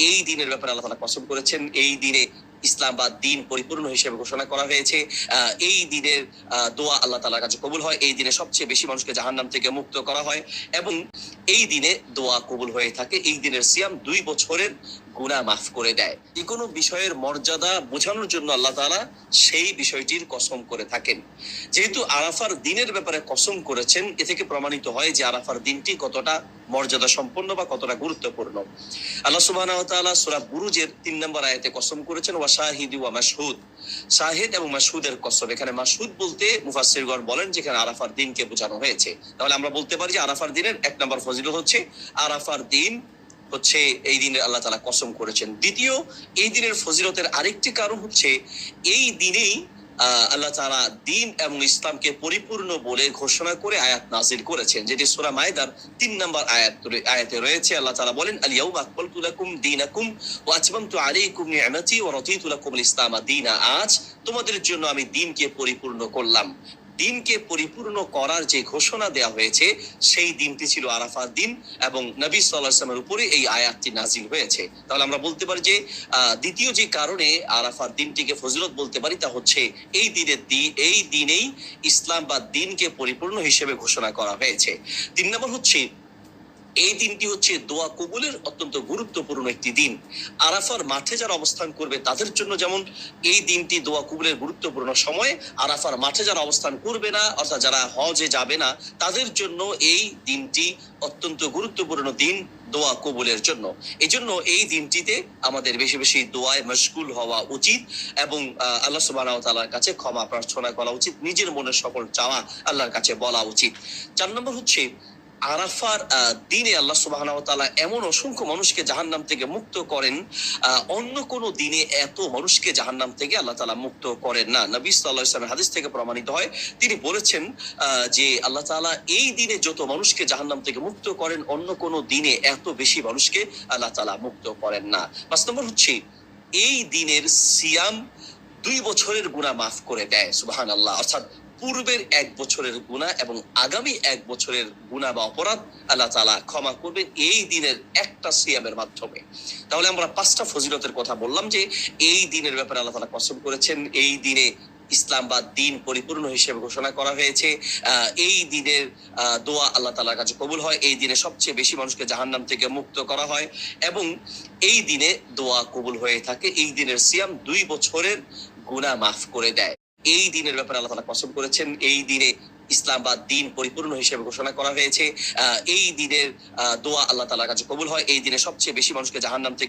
এই দিনের ব্যাপারে আল্লাহ তাআলা কসম করেছেন। এই দিনে ইসলাম বা দিন পরিপূর্ণ হিসেবে ঘোষণা করা হয়েছে। এই দিনের দোয়া আল্লাহ তাআলার কাছে কবুল হয়। এই দিনে সবচেয়ে বেশি মানুষকে জাহান্নাম থেকে মুক্ত করা হয় এবং এই দিনে দোয়া কবুল হয়ে থাকে। এই দিনের সিয়াম ২ বছরের গুনাহ মাফ করে দেয়। যেকোনো বিষয়ের মর্যাদা বোঝানোর জন্য আল্লাহ তাআলা সেই বিষয়টির কসম করে থাকেন। যেহেতু আরাফার দিনের ব্যাপারে কসম করেছেন, এ থেকে প্রমাণিত হয় যে আরাফার দিনটি কতটা মর্যাদা সম্পন্ন বা কতটা গুরুত্বপূর্ণ। আল্লাহ সুবহানাহু ওয়া তাআলা সূরা বুরুজের ৩ নম্বর আয়াতে কসম করেছেন, ওয়া শাহিদি ওয়া মাশহুদ। শাহিদ এবং মাশহুদের কসম। এখানে মাশহুদ বলতে মুফাসসিরগণ বলেন যেখানে আরাফার দিনকে বোঝানো হয়েছে। তাহলে আমরা বলতে পারি যে আরাফার দিনের ১ নম্বর ফজিলত হচ্ছে আরাফার দিন হচ্ছে এই দিনে আল্লাহ তাআলা কসম করেছেন। দ্বিতীয়, এই দিনের ফজিলতের আরেকটি কারণ হচ্ছে এই দিনেই আল্লাহ তাআলা দিন এবং ইসলামকে পরিপূর্ণ বলে ঘোষণা করে আয়াত নাযিল করেছেন, যেটি সূরা মায়দার ৩ নম্বর আয়াতে রয়েছে। আল্লাহ তাআলা বলেন, আল ইয়াউমা আকমালতু লাকুম দীনাকুম ওয়া আতমামতু আলাইকুম নি'মাতি ওয়া রাদিতু লাকুমুল ইসলামা দীনা। আজ তোমাদের জন্য আমি দিনকে পরিপূর্ণ করলাম। দিনকে পরিপূর্ণ করার যে ঘোষণা দেয়া হয়েছে সেই দিনটি ছিল আরাফার দিন এবং নবী সাল্লাল্লাহু আলাইহি ওয়াসাল্লামের উপরে এই আয়াতটি নাযিল হয়েছে। তাহলে আমরা বলতে পারি যে দ্বিতীয় যে কারণে আরাফার দিনটিকে ফজিলত বলতে পারি তা হচ্ছে এই দিনেই ইসলাম বা দিনকে পরিপূর্ণ হিসেবে ঘোষণা করা হয়েছে। ৩ নম্বর হচ্ছে এই দিনটি হচ্ছে দোয়া কবুলের অত্যন্ত গুরুত্বপূর্ণ একটি দিন। আরাফার মাঠে যারা অবস্থান করবে তাদের জন্য যেমন এই দিনটি দোয়া কবুলের গুরুত্বপূর্ণ সময়, আরাফার মাঠে যারা অবস্থান করবে না অর্থাৎ যারা হজে যাবে না তাদের জন্য এই দিনটি অত্যন্ত গুরুত্বপূর্ণ দিন দোয়া কবুলের জন্য। এজন্য এই দিনটিতে আমাদের বেশি বেশি দোয়ায় মশগুল হওয়া উচিত এবং আল্লাহ সুবহানাহু ওয়া তাআলার কাছে ক্ষমা প্রার্থনা করা উচিত, নিজের মনের সকল চাওয়া আল্লাহর কাছে বলা উচিত। ৪ নম্বর হচ্ছে আরাফার দিনে আল্লাহ সুবহানাহু ওয়া তাআলা এমন অসংখ্য মানুষকে জাহান্নাম থেকে মুক্ত করেন, অন্য কোন দিনে এত মানুষকে জাহান্নাম থেকে আল্লাহ তাআলা মুক্ত করেন না। নবী সাল্লাল্লাহু আলাইহি ওয়াসাল্লাম হাদিস থেকে প্রমাণিত হয়, তিনি বলেছেন যে আল্লাহ তাআলা এই দিনে যত মানুষকে জাহান্নাম থেকে মুক্ত করেন অন্য কোন দিনে এত বেশি মানুষকে আল্লাহ তাআলা মুক্ত করেন না। ৫ নম্বর হচ্ছে এই দিনের সিয়াম ২ বছরের গুনাহ মাফ করে দেয়। সুবহানাল্লাহ। অর্থাৎ পূর্বের ১ বছরের গুনাহ এবং আগামী ১ বছরের গুনাহ বা অপরাধ আল্লাহ তাআলা ক্ষমা করবেন এই দিনের একটা সিয়ামের মাধ্যমে। তাহলে আমরা ৫টা ফজিলতের কথা বললাম যে এই দিনের ব্যাপারে আল্লাহ তাআলা কসম করেছেন। এই দিনে ইসলাম বা দিন পরিপূর্ণ হিসেবে ঘোষণা করা হয়েছে। এই দিনের দোয়া আল্লাহ তাআলার কাছে কবুল হয়। এই দিনে সবচেয়ে বেশি মানুষকে জাহান্নাম থেকে মুক্ত করা হয় এবং এই দিনে দোয়া কবুল হয়ে থাকে। এই দিনের সিয়াম ২ বছরের গুনাহ মাফ করে দেয়। এই দিনের ব্যাপারে আল্লাহ তাআলা কসম করেছেন। এই দিনে ইসলাম বা দিন পরিপূর্ণ হিসেবে ঘোষণা করা হয়েছে। এই দিনের দোয়া আল্লাহ তাআলার কাছে কবুল হয়। এই দিনে সবচেয়ে বেশি মানুষকে জাহান্নাম থেকে